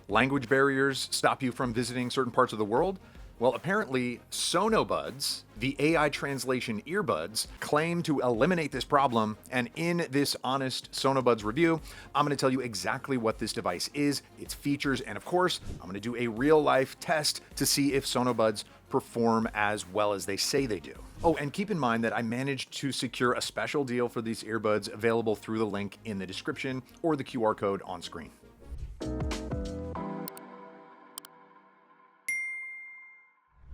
language barriers stop you from visiting certain parts of the world? Well, apparently, Sonabuds, the AI translation earbuds, claim to eliminate this problem. And in this honest Sonabuds review, I'm going to tell you exactly what this device is, its features, and of course, I'm going to do a real life test to see if Sonabuds perform as well as they say they do. Oh, and keep in mind that I managed to secure a special deal for these earbuds available through the link in the description or the QR code on screen.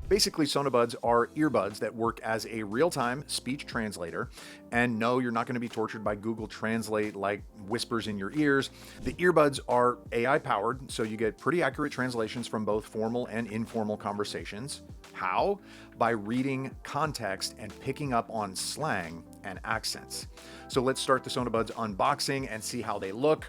Basically, Sonabuds are earbuds that work as a real-time speech translator. And no, you're not going to be tortured by Google Translate like whispers in your ears. The earbuds are AI powered, so you get pretty accurate translations from both formal and informal conversations. How? By reading context and picking up on slang and accents. So let's start the Sonabuds unboxing and see how they look.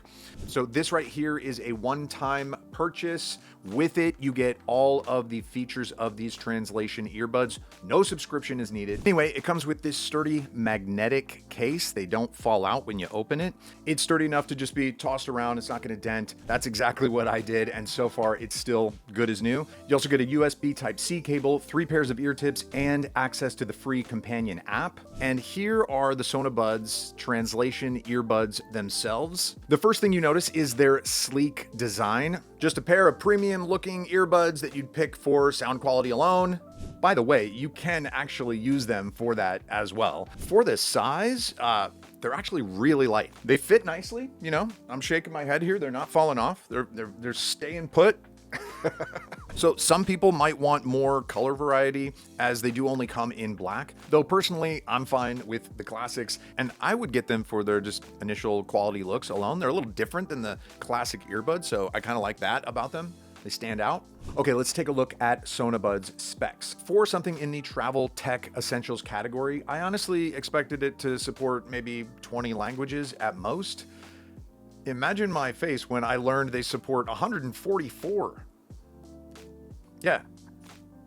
So this right here is a one-time purchase. With it, you get all of the features of these translation earbuds. No subscription is needed. Anyway, it comes with this sturdy magnetic case. They don't fall out when you open it. It's sturdy enough to just be tossed around. It's not going to dent. That's exactly what I did, and so far it's still good as new. You also get a USB Type-C cable, 3 pairs of ear tips, and access to the free companion app. And here are the Sonabuds translation earbuds themselves. The first thing you notice is their sleek design. Just a pair of premium looking earbuds that you'd pick for sound quality alone. By the way, you can actually use them for that as well. For this size, they're actually really light. They fit nicely, you know, I'm shaking my head here. They're not falling off. They're staying put. So some people might want more color variety as they do only come in black, though personally I'm fine with the classics, and I would get them for their just initial quality looks alone. They're a little different than the classic earbuds, so I kind of like that about them. They stand out. Okay, let's take a look at Sonabuds specs. For something in the travel tech essentials category, I honestly expected it to support maybe 20 languages at most. Imagine my face when I learned they support 144. Yeah,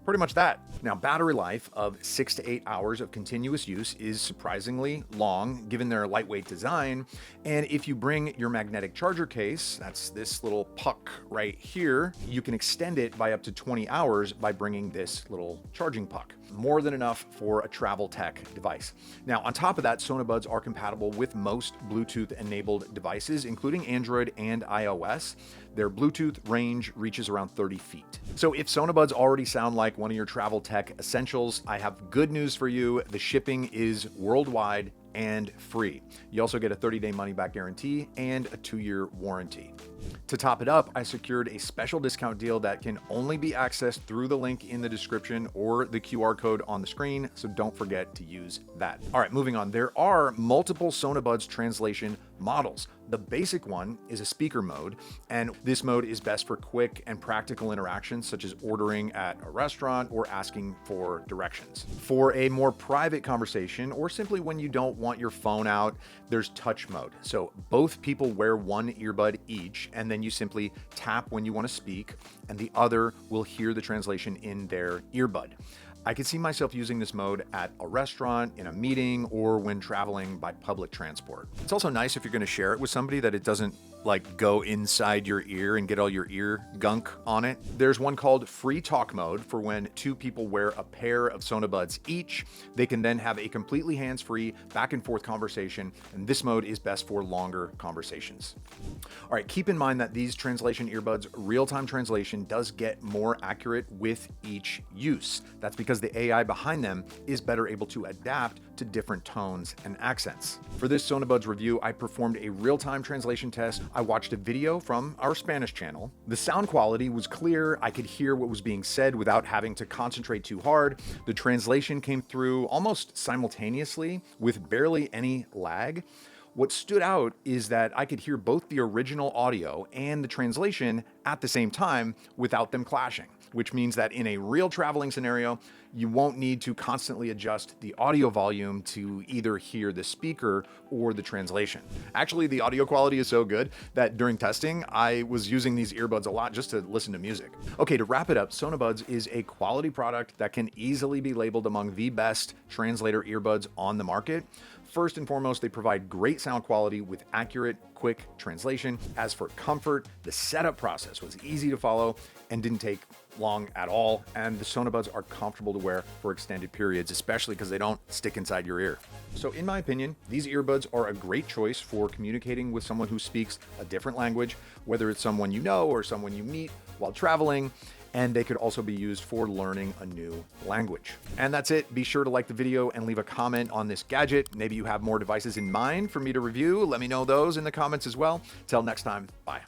pretty much that. Now, battery life of 6 to 8 hours of continuous use is surprisingly long given their lightweight design. And if you bring your magnetic charger case, that's this little puck right here, you can extend it by up to 20 hours by bringing this little charging puck. More than enough for a travel tech device. Now, on top of that, Sonabuds are compatible with most Bluetooth-enabled devices, including Android and iOS. Their Bluetooth range reaches around 30 feet. So if Sonabuds already sound like one of your travel tech essentials, I have good news for you. The shipping is worldwide and free. You also get a 30-day money-back guarantee and a 2-year warranty. To top it up, I secured a special discount deal that can only be accessed through the link in the description or the QR code on the screen, so don't forget to use that. All right, moving on. There are multiple Sonabuds translation models. The basic one is a speaker mode, and this mode is best for quick and practical interactions such as ordering at a restaurant or asking for directions. For a more private conversation or simply when you don't want your phone out, there's touch mode. So both people wear one earbud each, and then you simply tap when you want to speak, and the other will hear the translation in their earbud. I could see myself using this mode at a restaurant, in a meeting, or when traveling by public transport. It's also nice if you're going to share it with somebody that it doesn't like go inside your ear and get all your ear gunk on it. There's one called free talk mode for when 2 people wear a pair of Sonabuds each. They can then have a completely hands-free back and forth conversation, and this mode is best for longer conversations. All right, keep in mind that these translation earbuds real-time translation does get more accurate with each use. That's because the AI behind them is better able to adapt to different tones and accents. For this Sonabuds review, I performed a real-time translation test. I watched a video from our Spanish channel. The sound quality was clear. I could hear what was being said without having to concentrate too hard. The translation came through almost simultaneously with barely any lag. What stood out is that I could hear both the original audio and the translation at the same time without them clashing, which means that in a real traveling scenario, you won't need to constantly adjust the audio volume to either hear the speaker or the translation. Actually, the audio quality is so good that during testing, I was using these earbuds a lot just to listen to music. Okay, to wrap it up, Sonabuds is a quality product that can easily be labeled among the best translator earbuds on the market. First and foremost, they provide great sound quality with accurate, quick translation. As for comfort, the setup process was easy to follow and didn't take long at all, and the Sonabuds are comfortable to wear for extended periods, especially because they don't stick inside your ear. So in my opinion, these earbuds are a great choice for communicating with someone who speaks a different language, whether it's someone you know or someone you meet while traveling, and they could also be used for learning a new language. And that's it. Be sure to like the video and leave a comment on this gadget. Maybe you have more devices in mind for me to review. Let me know those in the comments as well. Till next time, bye.